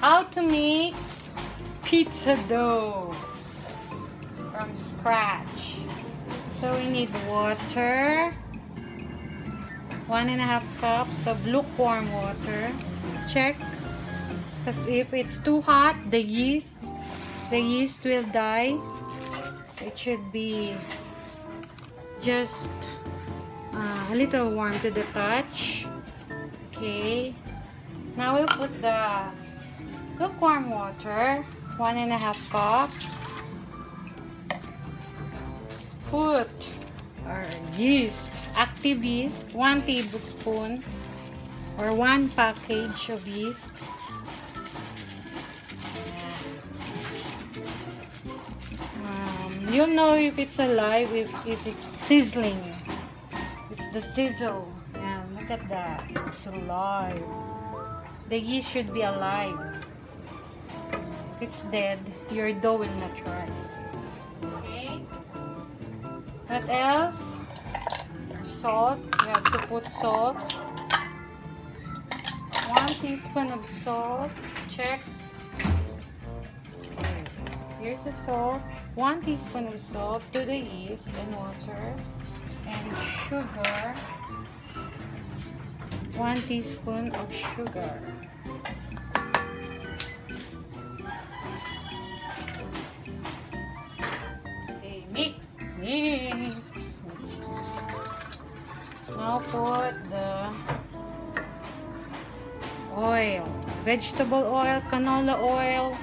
How to make pizza dough from scratch. So we need water, 1.5 cups of lukewarm water. Check, because if it's too hot, the yeast will die. So it should be just a little warm to the touch. Okay, now we'll put the lukewarm water, 1.5 cups. Put our yeast, active yeast, 1 tablespoon or 1 package of yeast. You'll know if it's alive if it's sizzling. It's the sizzle. Yeah, look at that. It's alive. The yeast should be alive. If it's dead, your dough will not rise. Okay? What else? Salt. You have to put salt. 1 teaspoon of salt. Check. Here's the salt. 1 teaspoon of salt to the yeast and water. And sugar. 1 teaspoon of sugar. Okay, mix. Now put the oil. Vegetable oil, canola oil,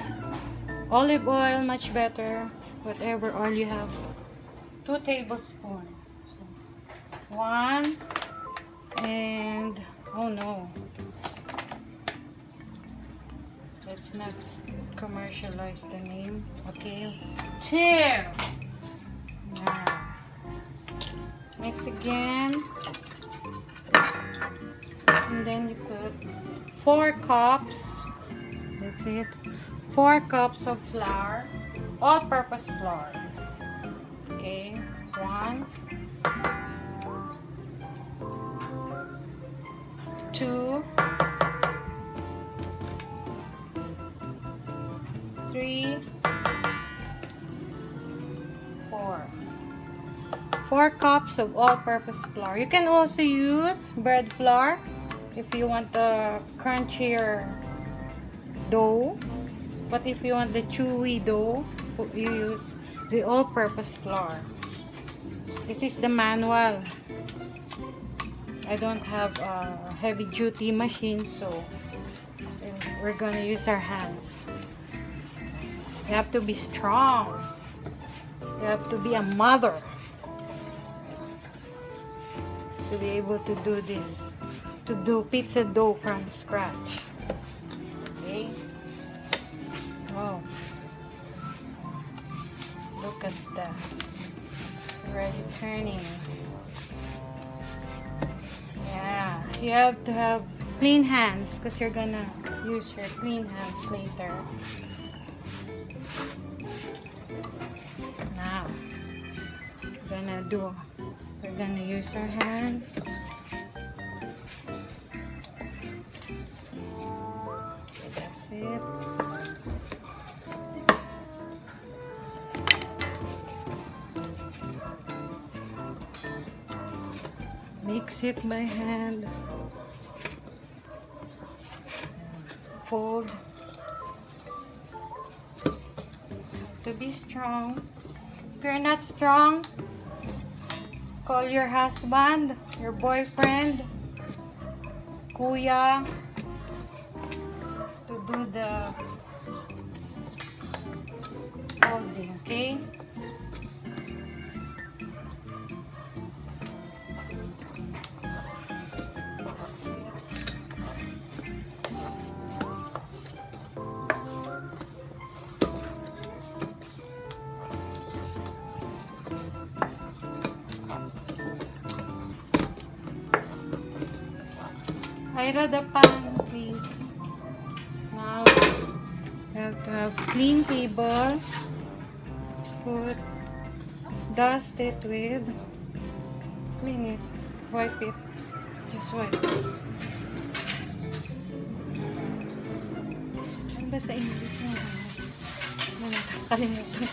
olive oil, much better. Whatever oil you have. 2 tablespoons. 1 and oh no. Let's not commercialize the name. Okay. 2. Now, mix again. And then you put 4 cups. That's it. 4 cups of flour. All-purpose flour. Okay. 1, 2, 3, 4. 4 cups of all-purpose flour. You can also use bread flour if you want a crunchier dough. But if you want the chewy dough, you use the all-purpose flour. This is the manual. I don't have a heavy-duty machine, so we're gonna use our hands. You have to be strong. You have to be a mother to be able to do this, to do pizza dough from scratch. Okay. Oh, look at that. It's already turning. Yeah, you have to have clean hands because you're gonna use your clean hands later. Now, we're gonna use our hands. Okay, that's it. Mix it by hand. Fold. To be strong. If you're not strong, call your husband, your boyfriend, kuya, to do the folding, okay? That's it. Hide the pan, please. Now, you have to have clean table. Dust it with, clean it, wipe it, just wipe it. And ba sa English mo? Nakakalimutan.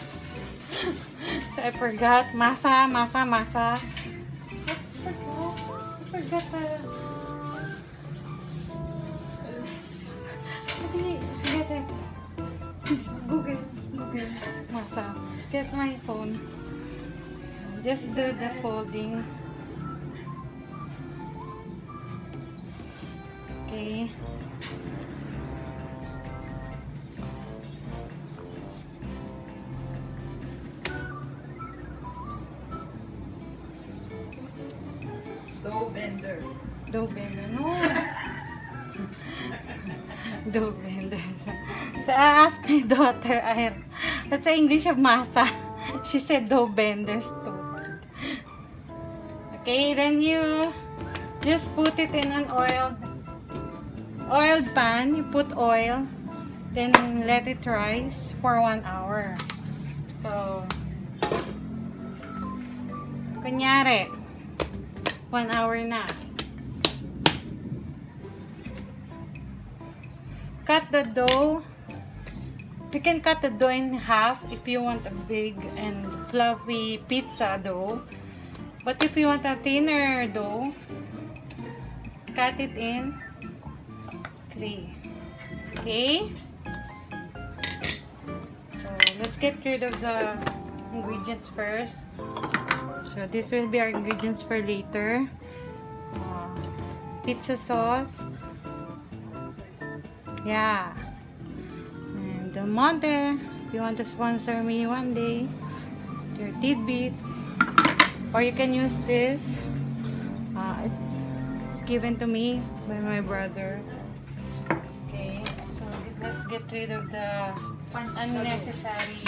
So, I forgot. Masa. I forgot. Get it. Google. Masa. Get my phone. Just do the folding. Okay. Dough bender. Dough bender. No. Dough bender. So I asked my daughter, that's the English of masa. She said dough benders too. Okay, then you just put it in an oiled pan. You put oil, then let it rise for 1 hour. So, kunyari, 1 hour na. Cut the dough. You can cut the dough in half if you want a big and fluffy pizza dough. But if you want a thinner dough, cut it in 3. Okay? So, let's get rid of the ingredients first. So, this will be our ingredients for later. Pizza sauce. Yeah. And Del Monte, if you want to sponsor me one day, your tidbits. Or you can use this. It's given to me by my brother. Okay, so let's get rid of the unnecessary.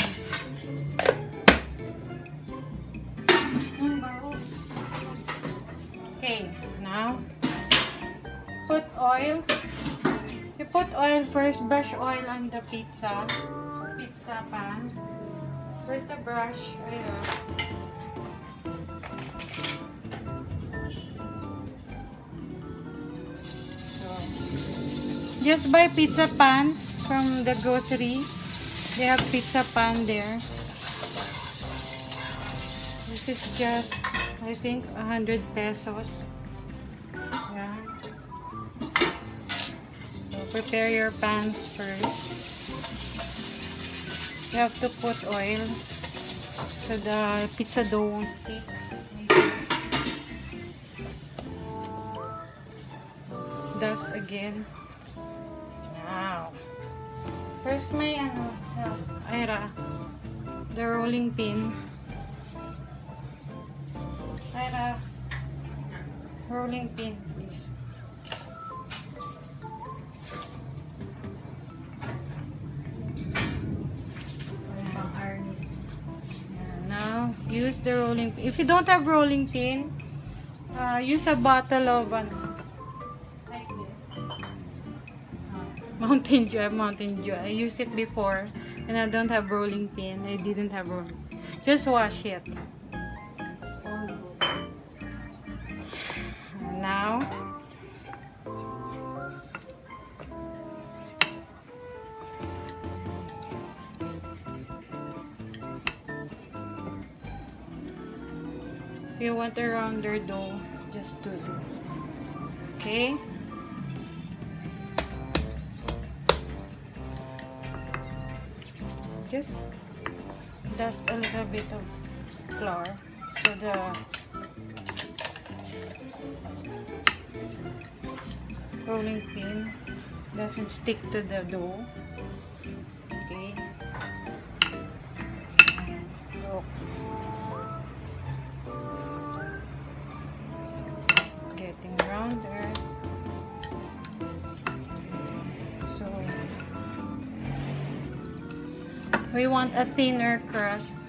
Okay, now put oil. You put oil first, brush oil on the pizza pan. First the brush oil. Just buy pizza pan from the grocery. They have pizza pan there. This is just, I think, 100 pesos. Yeah. So prepare your pans first. You have to put oil so the pizza dough won't stick. Dust again. Wow. First may the rolling pin. Rolling pin, please. Now use the rolling pin. If you don't have rolling pin, use a bottle of like this. Mountain Dew. I used it before and I don't have rolling pin. I didn't have rolling. Just wash it. Now if you want a rounder dough, just do this. Okay? Just dust a little bit of flour so the rolling pin doesn't stick to the dough. Okay. Getting rounder. So we want a thinner crust.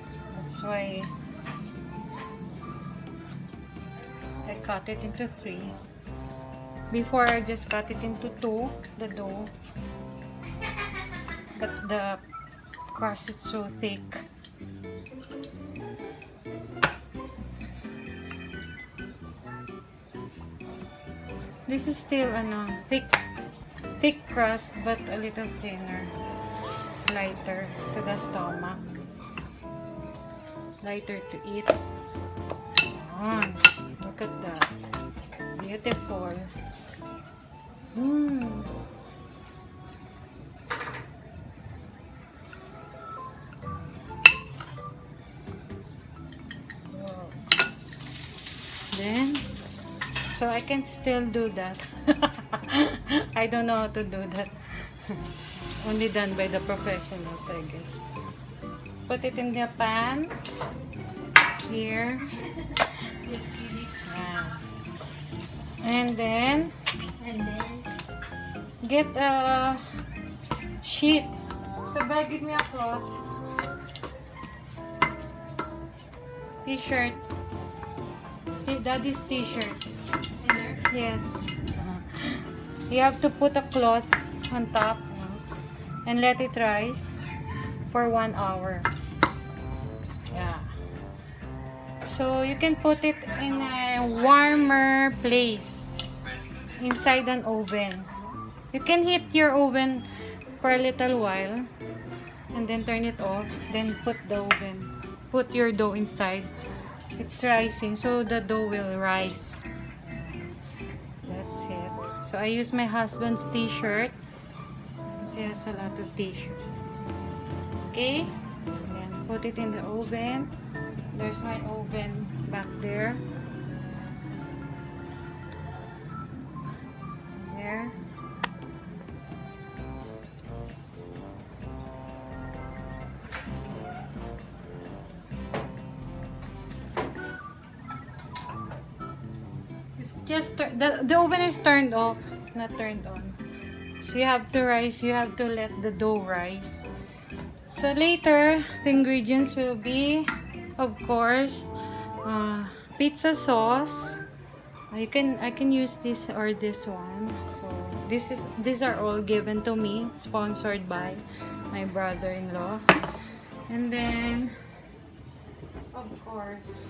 That's why I cut it into 3. Before I just cut it into 2, the dough. But the crust is so thick. This is still thick crust but a little thinner. lighter to the stomach. Lighter to eat. On. Look at that. Beautiful. Wow. Then, so I can still do that. I don't know how to do that. Only done by the professionals, I guess. Put it in the pan. Here. And then get a sheet. Sabay, give me a cloth. T-shirt. Daddy's t-shirt. Yes. You have to put a cloth on top and let it rise for 1 hour. Yeah. So you can put it in a warmer place inside an oven. You can heat your oven for a little while and then turn it off. Then put your dough inside. It's rising, so the dough will rise. That's it. So I use my husband's t-shirt. He has a lot of t-shirt. Okay? Then put it in the oven. There's my oven back there. There. It's just the oven is turned off. It's not turned on. So you have to let the dough rise. So later, the ingredients will be, of course, pizza sauce. I can use this or this one. So these are all given to me, sponsored by my brother-in-law. And then, of course,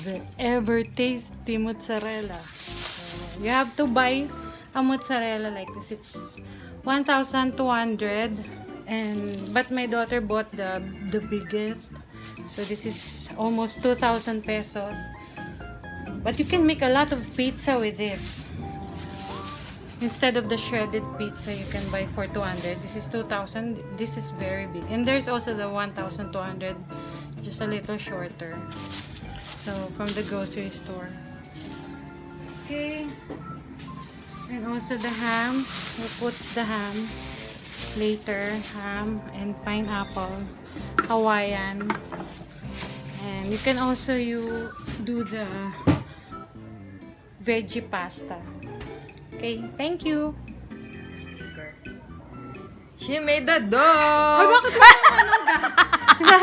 the ever tasty mozzarella. So you have to buy a mozzarella like this. It's 1,200, but my daughter bought the biggest. So this is almost 2,000 pesos. But you can make a lot of pizza with this. Instead of the shredded pizza you can buy for 200. This is 2,000. This is very big. And there's also the 1,200, just a little shorter. So from the grocery store. Okay. And also the ham. We'll put the ham later. Ham and pineapple. Hawaiian. And you can also do the veggie pasta. Okay, thank you. She made the dough! Ay, bakit mo? Sila